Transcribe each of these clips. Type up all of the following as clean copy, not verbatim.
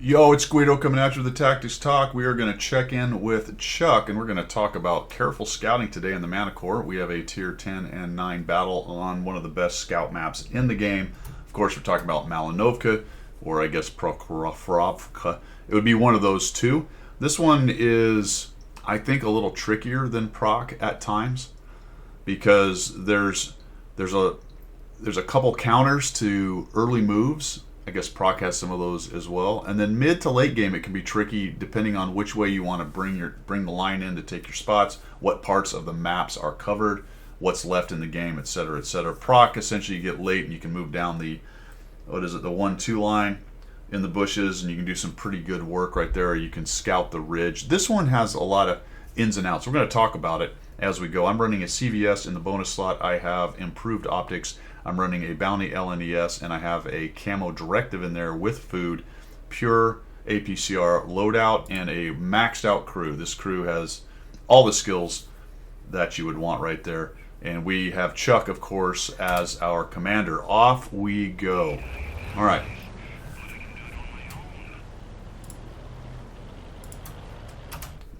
Yo, it's Guido coming at you with the Tactics Talk. We are going to check in with Chuck, and we're going to talk about careful scouting today in the Mana Core. We have a Tier 10 and 9 battle on one of the best scout maps in the game. Of course, we're talking about Malinovka, or I guess Prokhorovka. It would be one of those two. This one is, I think, a little trickier than Proc at times, because there's a couple counters to early moves. I guess Proc has some of those as well. And then mid to late game, it can be tricky depending on which way you want to bring the line in to take your spots, what parts of the maps are covered, what's left in the game, etc., etc. Proc, essentially, you get late and you can move down the 1-2 line in the bushes, and you can do some pretty good work right there. Or you can scout the ridge. This one has a lot of ins and outs. We're going to talk about it as we go. I'm running a CVS in the bonus slot. I have improved optics. I'm running a Bounty LNES, and I have a Camo Directive in there with food, pure APCR loadout, and a maxed out crew. This crew has all the skills that you would want right there. And we have Chuck, of course, as our commander. Off we go. All right.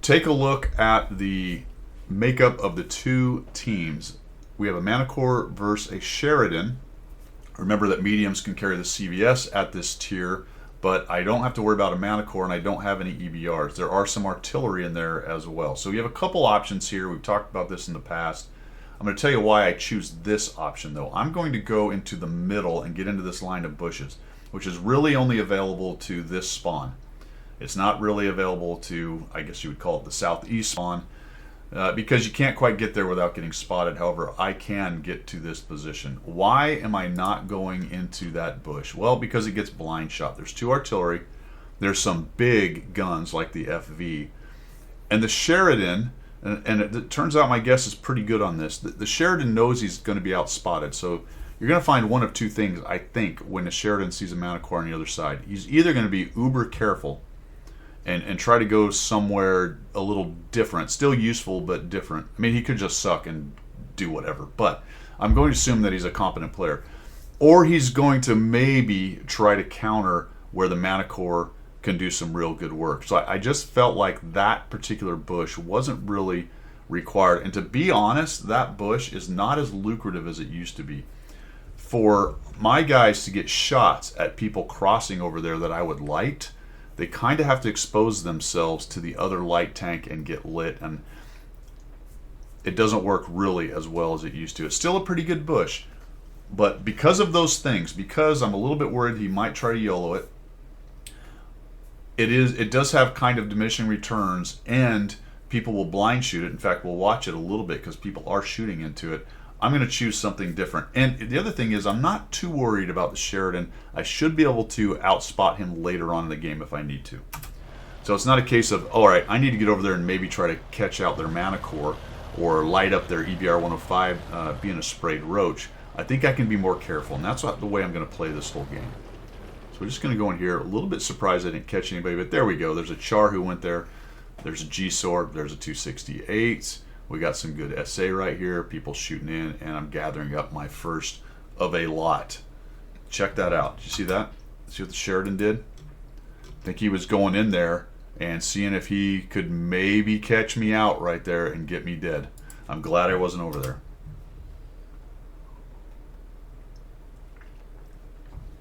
Take a look at the makeup of the two teams. We have a Mana Core versus a Sheridan. Remember that mediums can carry the CVS at this tier, but I don't have to worry about a Mana Core, and I don't have any EBRs. There are some artillery in there as well. So we have a couple options here. We've talked about this in the past. I'm going to tell you why I choose this option, though. I'm going to go into the middle and get into this line of bushes, which is really only available to this spawn. It's not really available to, I guess you would call it the southeast spawn, because you can't quite get there without getting spotted. However, I can get to this position. Why am I not going into that bush? Well, because it gets blind shot. There's two artillery. There's some big guns like the FV. And the Sheridan, and it turns out my guess is pretty good on this. The Sheridan knows he's going to be outspotted. So you're going to find one of two things, I think, when the Sheridan sees a Mana Core on the other side. He's either going to be uber careful and try to go somewhere a little different, still useful but different. I mean, he could just suck and do whatever, but I'm going to assume that he's a competent player. Or he's going to maybe try to counter where the Mana Core can do some real good work. So I just felt like that particular bush wasn't really required. And to be honest, that bush is not as lucrative as it used to be. For my guys to get shots at people crossing over there that I would light, they kind of have to expose themselves to the other light tank and get lit, and it doesn't work really as well as it used to. It's still a pretty good bush, but because of those things, because I'm a little bit worried he might try to YOLO it, it does have kind of diminishing returns, and people will blind shoot it. In fact, we'll watch it a little bit because people are shooting into it. I'm going to choose something different. And the other thing is, I'm not too worried about the Sheridan. I should be able to outspot him later on in the game if I need to. So it's not a case of, all right, I need to get over there and maybe try to catch out their Mana Core or light up their EBR 105 being a sprayed roach. I think I can be more careful, and that's the way I'm going to play this whole game. So we're just going to go in here. A little bit surprised I didn't catch anybody, but there we go. There's a Char who went there. There's a G-Sword. There's a 268. We got some good SA right here, people shooting in, and I'm gathering up my first of a lot. Check that out. Did you see that? See what the Sheridan did? I think he was going in there and seeing if he could maybe catch me out right there and get me dead. I'm glad I wasn't over there.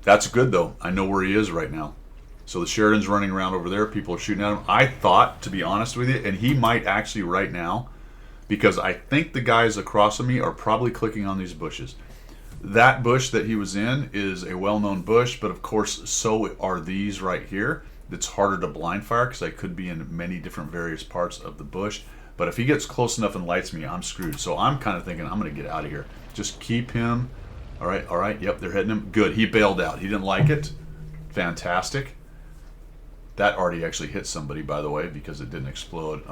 That's good, though. I know where he is right now. So the Sheridan's running around over there. People are shooting at him. I thought, to be honest with you, and he might actually right now, because I think the guys across from me are probably clicking on these bushes. That bush that he was in is a well-known bush, but of course so are these right here. It's harder to blind fire because I could be in many different various parts of the bush. But if he gets close enough and lights me, I'm screwed. So I'm kind of thinking I'm going to get out of here. Just keep him. All right. Yep, they're hitting him. Good. He bailed out. He didn't like it. Fantastic. That already actually hit somebody, by the way, because it didn't explode.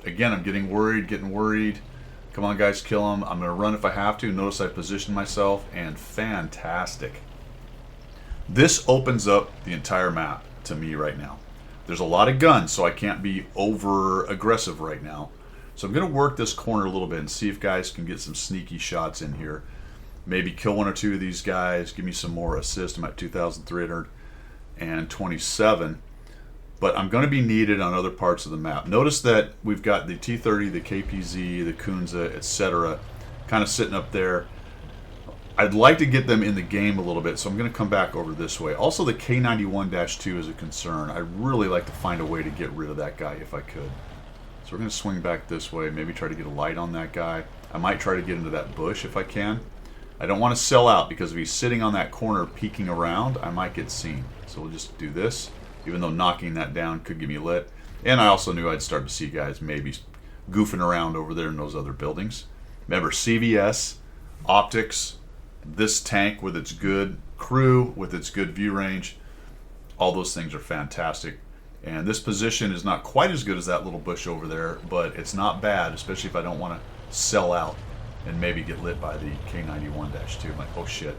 Again, I'm getting worried. Come on, guys, kill him. I'm going to run if I have to. Notice I positioned myself, and fantastic. This opens up the entire map to me right now. There's a lot of guns, so I can't be over aggressive right now. So I'm going to work this corner a little bit and see if guys can get some sneaky shots in here. Maybe kill one or two of these guys, give me some more assists. I'm at 2,327. but I'm going to be needed on other parts of the map. Notice that we've got the T-30, the KPZ, the Kunza, etc. kind of sitting up there. I'd like to get them in the game a little bit, so I'm going to come back over this way. Also, the K91-2 is a concern. I'd really like to find a way to get rid of that guy if I could. So we're going to swing back this way, maybe try to get a light on that guy. I might try to get into that bush if I can. I don't want to sell out, because if he's sitting on that corner peeking around, I might get seen. So we'll just do this, even though knocking that down could get me lit. And I also knew I'd start to see guys maybe goofing around over there in those other buildings. Remember, CVS, optics, this tank with its good crew, with its good view range, all those things are fantastic. And this position is not quite as good as that little bush over there, but it's not bad, especially if I don't want to sell out and maybe get lit by the K91-2. I'm like, oh shit,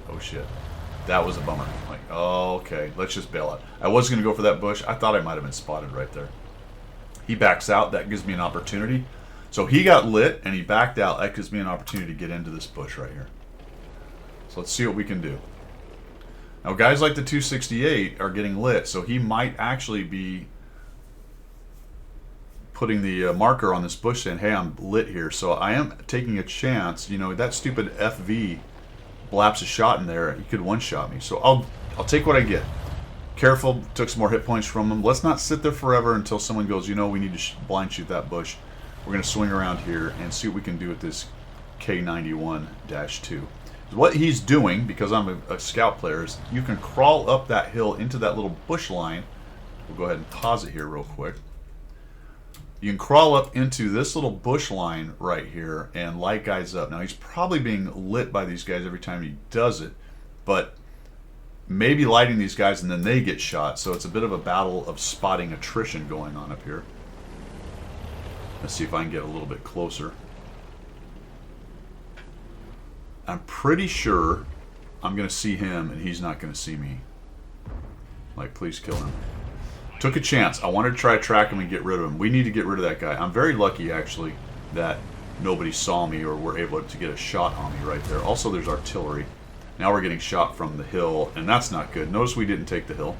that was a bummer. I'm like, oh, okay, let's just bail out. I was going to go for that bush. I thought I might have been spotted right there. He backs out. That gives me an opportunity. So he got lit and he backed out. That gives me an opportunity to get into this bush right here. So let's see what we can do. Now, guys like the 268 are getting lit, so he might actually be putting the marker on this bush saying, hey, I'm lit here. So I am taking a chance. You know, that stupid FV blaps a shot in there. He could one-shot me. So I'll take what I get. Careful, took some more hit points from him. Let's not sit there forever until someone goes, you know, we need to blind shoot that bush. We're going to swing around here and see what we can do with this K91-2. What he's doing, because I'm a scout player, is you can crawl up that hill into that little bush line. We'll go ahead and pause it here real quick. You can crawl up into this little bush line right here and light guys up. Now, he's probably being lit by these guys every time he does it, but maybe lighting these guys and then they get shot. So it's a bit of a battle of spotting attrition going on up here. Let's see if I can get a little bit closer. I'm pretty sure I'm going to see him and he's not going to see me. Like, please kill him. Took a chance. I wanted to try to track him and get rid of him. We need to get rid of that guy. I'm very lucky, actually, that nobody saw me or were able to get a shot on me right there. Also, there's artillery. Now we're getting shot from the hill, and that's not good. Notice we didn't take the hill.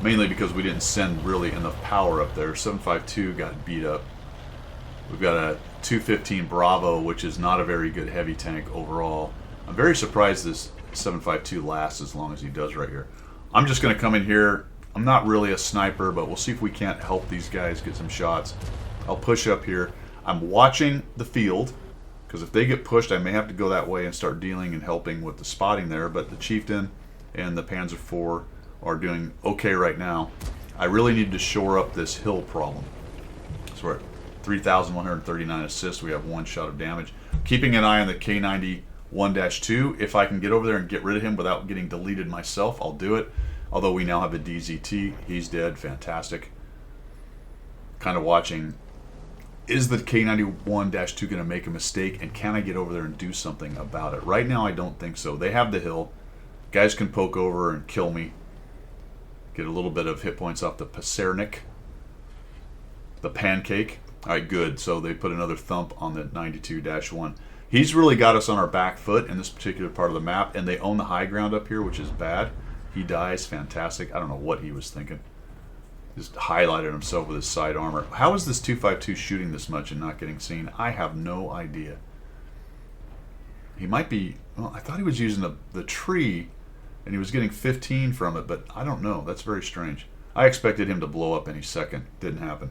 Mainly because we didn't send really enough power up there. 752 got beat up. We've got a 215 Bravo, which is not a very good heavy tank overall. I'm very surprised this 752 lasts as long as he does right here. I'm just going to come in here. I'm not really a sniper, but we'll see if we can't help these guys get some shots. I'll push up here. I'm watching the field, because if they get pushed, I may have to go that way and start dealing and helping with the spotting there. But the Chieftain and the Panzer IV are doing okay right now. I really need to shore up this hill problem. So we're at 3,139 assists. We have one shot of damage. Keeping an eye on the K91-2. If I can get over there and get rid of him without getting deleted myself, I'll do it. Although we now have a DZT. He's dead. Fantastic. Kind of watching. Is the K91-2 going to make a mistake? And can I get over there and do something about it? Right now, I don't think so. They have the hill. Guys can poke over and kill me. Get a little bit of hit points off the Pacernik. The Pancake. Alright, good. So they put another thump on the 92-1. He's really got us on our back foot in this particular part of the map, and they own the high ground up here, which is bad. He dies. Fantastic. I don't know what he was thinking. Just highlighted himself with his side armor. How is this 252 shooting this much and not getting seen? I have no idea. He might be... Well, I thought he was using the tree, and he was getting 15 from it, but I don't know. That's very strange. I expected him to blow up any second. Didn't happen.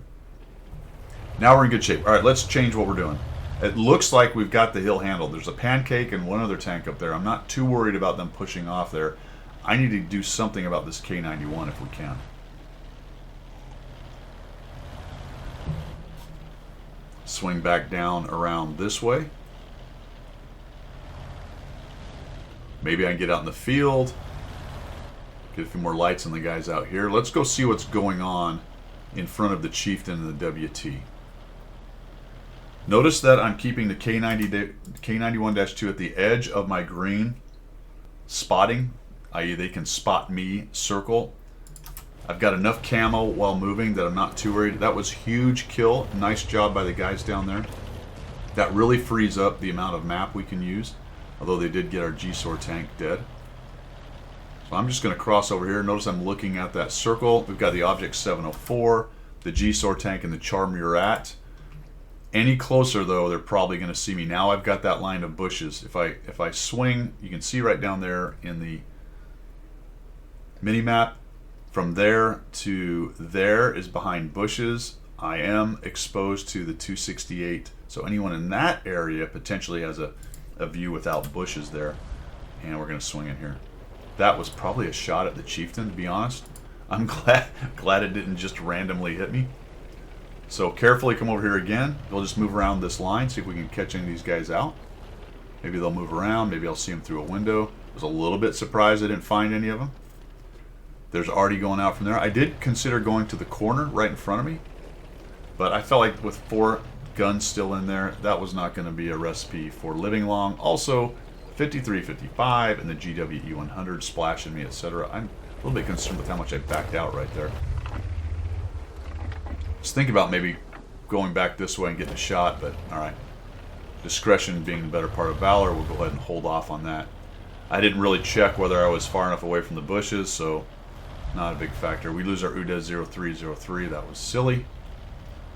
Now we're in good shape. All right, let's change what we're doing. It looks like we've got the hill handled. There's a Pancake and one other tank up there. I'm not too worried about them pushing off there. I need to do something about this K91 if we can. Swing back down around this way. Maybe I can get out in the field. Get a few more lights on the guys out here. Let's go see what's going on in front of the Chieftain and the WT. Notice that I'm keeping the K91-2 at the edge of my green spotting, i.e. they can spot me, circle. I've got enough camo while moving that I'm not too worried. That was huge kill. Nice job by the guys down there. That really frees up the amount of map we can use, although they did get our G-SOR tank dead. So I'm just going to cross over here. Notice I'm looking at that circle. We've got the Object 704, the GSOR tank, and the Char Murat. Any closer, though, they're probably going to see me. Now I've got that line of bushes. If I swing, you can see right down there in the mini-map, from there to there is behind bushes. I am exposed to the 268. So anyone in that area potentially has a view without bushes there. And we're going to swing in here. That was probably a shot at the Chieftain, to be honest. I'm glad it didn't just randomly hit me. So carefully come over here again. We'll just move around this line, see if we can catch any of these guys out. Maybe they'll move around. Maybe I'll see them through a window. I was a little bit surprised I didn't find any of them. There's Artie going out from there. I did consider going to the corner right in front of me, but I felt like with 4 guns still in there, that was not going to be a recipe for living long. Also, 53, 55, and the GWE 100 splashing me, etc. I'm a little bit concerned with how much I backed out right there. Just think about maybe going back this way and getting a shot, but alright. Discretion being the better part of valor, we'll go ahead and hold off on that. I didn't really check whether I was far enough away from the bushes, so not a big factor. We lose our UDES 0303, that was silly.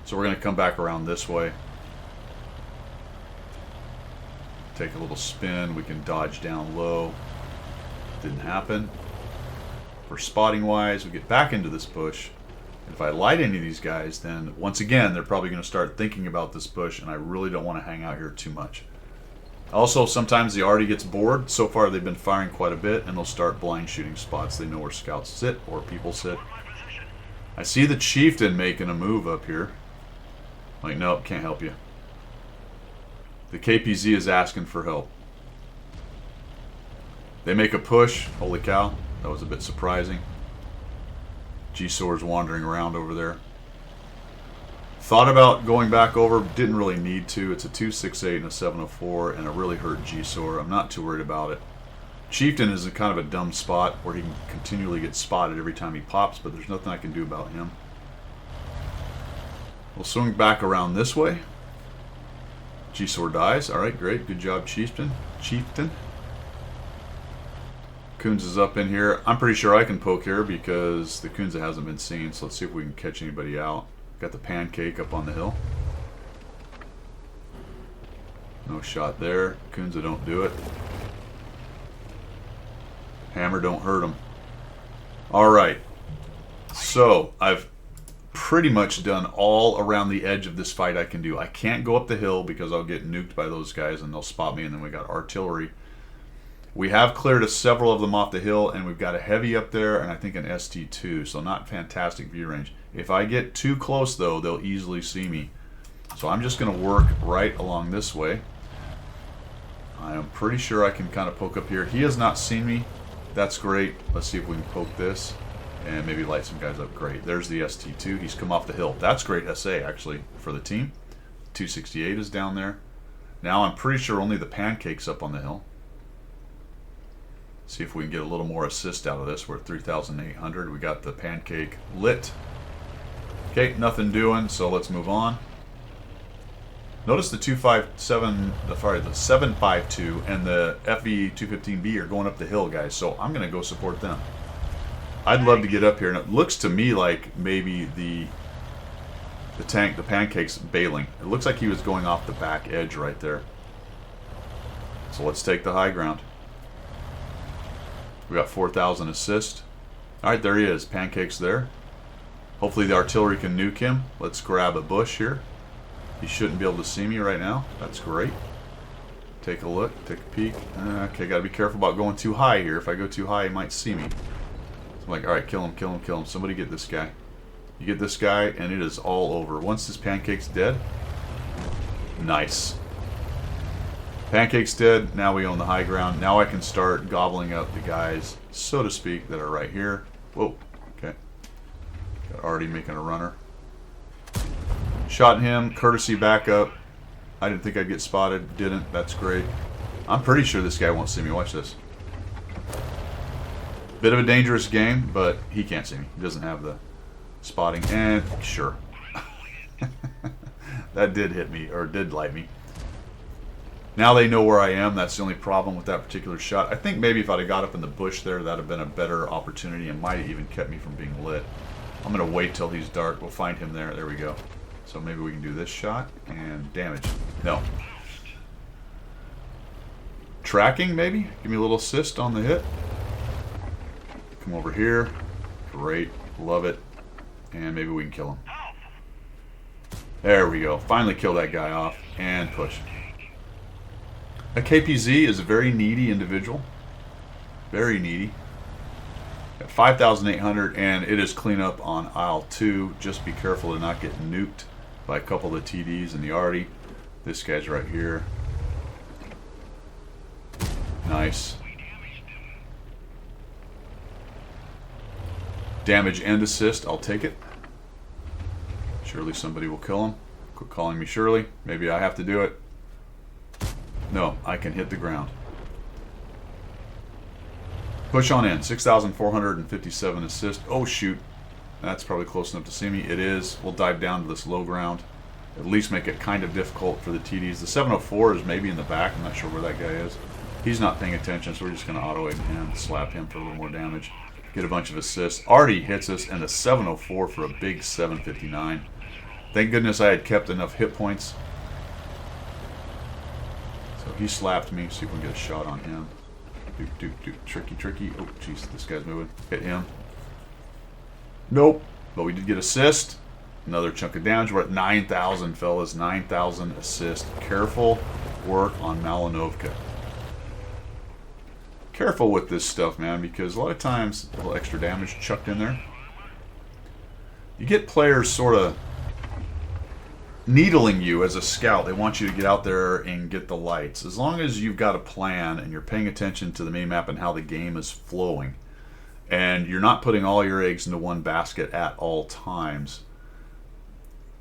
So we're going to come back around this way. Take a little spin, we can dodge down low. Didn't happen. For spotting wise, we get back into this bush. And if I light any of these guys, then once again, they're probably going to start thinking about this bush, and I really don't want to hang out here too much. Also, sometimes the Artie gets bored. So far, they've been firing quite a bit, and they'll start blind shooting spots. They know where scouts sit or people sit. I see the Chieftain making a move up here. Like, nope, can't help you. The KPZ is asking for help. They make a push. Holy cow, that was a bit surprising. GSOR's wandering around over there. Thought about going back over, didn't really need to. It's a 268 and a 704, and it really hurt GSOR. I'm not too worried about it. Chieftain is a kind of a dumb spot where he can continually get spotted every time he pops, but there's nothing I can do about him. We'll swing back around this way. GSOR dies. Alright, great. Good job, Chieftain. Kunza is up in here. I'm pretty sure I can poke here because the Kunza hasn't been seen, so let's see if we can catch anybody out. Got the Pancake up on the hill. No shot there. Kunza, don't do it. Hammer, don't hurt him. Alright. So, I've pretty much done all around the edge of this fight I can do. I can't go up the hill because I'll get nuked by those guys and they'll spot me, and then we got artillery. We have cleared several of them off the hill, and we've got a heavy up there and I think an ST2, so not fantastic view range. If I get too close though, they'll easily see me. So I'm just going to work right along this way. I am pretty sure I can kind of poke up here. He has not seen me. That's great. Let's see if we can poke this and maybe light some guys up. Great. There's the ST2. He's come off the hill. That's great SA actually for the team. 268 is down there. Now I'm pretty sure only the Pancake's up on the hill. See if we can get a little more assist out of this. We're at 3,800. We got the Pancake lit. Okay, nothing doing, so let's move on. Notice the 257, the 752 and the FV215B are going up the hill, guys, so I'm going to go support them. I'd love to get up here, and it looks to me like maybe the Pancake's bailing. It looks like he was going off the back edge right there. So let's take the high ground. We got 4,000 assist. Alright, there he is. Pancake's there. Hopefully the artillery can nuke him. Let's grab a bush here. He shouldn't be able to see me right now. That's great. Take a look. Take a peek. Okay, gotta be careful about going too high here. If I go too high, he might see me. So I'm like, alright, kill him, kill him, kill him. Somebody get this guy. You get this guy, and it is all over. Once this Pancake's dead, nice. Pancake's dead. Now we own the high ground. Now I can start gobbling up the guys, so to speak, that are right here. Whoa. Okay. Got Artie making a runner. Shot him. Courtesy backup. I didn't think I'd get spotted. Didn't. That's great. I'm pretty sure this guy won't see me. Watch this. Bit of a dangerous game, but he can't see me. He doesn't have the spotting. And sure. That did hit me, or did light me. Now they know where I am. That's the only problem with that particular shot. I think maybe if I'd have got up in the bush there, that'd have been a better opportunity and might have even kept me from being lit. I'm going to wait till he's dark. We'll find him there. There we go. So maybe we can do this shot and damage. No. Tracking, maybe? Give me a little assist on the hit. Come over here. Great. Love it. And maybe we can kill him. There we go. Finally kill that guy off. And push. A KPZ is a very needy individual. Very needy. At 5,800, and it is cleanup on aisle 2. Just be careful to not get nuked by a couple of the TDs and the Arty. This guy's right here. Nice. Damage and assist, I'll take it. Surely somebody will kill him. Quit calling me Shirley. Maybe I have to do it. No, I can hit the ground. Push on in. 6,457 assist. Oh, shoot. That's probably close enough to see me. It is. We'll dive down to this low ground. At least make it kind of difficult for the TDs. The 704 is maybe in the back. I'm not sure where that guy is. He's not paying attention, so we're just going to auto-aim him, slap him for a little more damage. Get a bunch of assists. Artie hits us, and the 704 for a big 759. Thank goodness I had kept enough hit points. So he slapped me. See if we can get a shot on him. Tricky, tricky. Oh, jeez, this guy's moving. Hit him. Nope. But we did get assist. Another chunk of damage. We're at 9,000, fellas. 9,000 assist. Careful work on Malinovka. Careful with this stuff, man, because a lot of times a little extra damage chucked in there. You get players sort of needling you as a scout. They want you to get out there and get the lights. As long as you've got a plan and you're paying attention to the minimap and how the game is flowing, and you're not putting all your eggs into one basket at all times,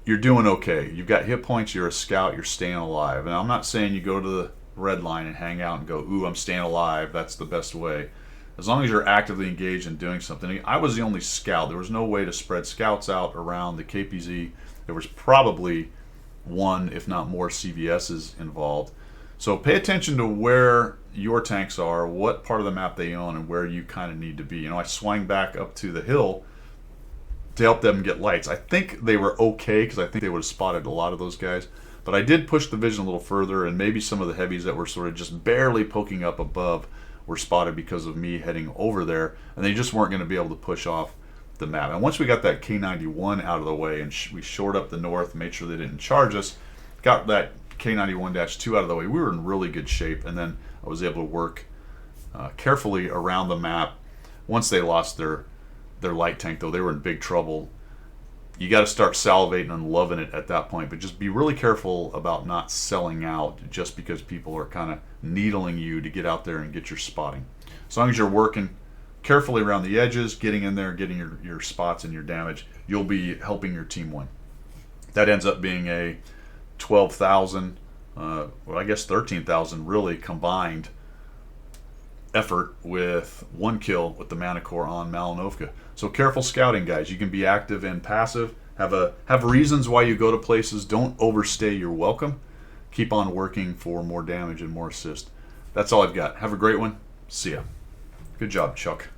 you're doing okay. You've got hit points, you're a scout, you're staying alive. And I'm not saying you go to the red line and hang out and go, ooh, I'm staying alive. That's the best way. As long as you're actively engaged in doing something. I was the only scout. There was no way to spread scouts out around the KPZ. There was probably one, if not more, CVSs involved. So pay attention to where your tanks are, what part of the map they own, and where you kind of need to be. You know, I swung back up to the hill to help them get lights. I think they were okay because I think they would have spotted a lot of those guys. But I did push the vision a little further, and maybe some of the heavies that were sort of just barely poking up above were spotted because of me heading over there, and they just weren't going to be able to push off the map. And once we got that K91 out of the way and we shored up the north, made sure they didn't charge us, got that K91-2 out of the way, we were in really good shape. And then I was able to work carefully around the map. Once they lost their light tank, though, they were in big trouble. You got to start salivating and loving it at that point, but just be really careful about not selling out just because people are kind of needling you to get out there and get your spotting. As long as you're working carefully around the edges, getting in there, getting your spots and your damage, you'll be helping your team win. That ends up being a 12,000, well, I guess 13,000 really combined effort with one kill with the Manticore on Malinovka. So careful scouting, guys. You can be active and passive. Have reasons why you go to places. Don't overstay your welcome. Keep on working for more damage and more assist. That's all I've got. Have a great one. See ya. Good job, Chuck.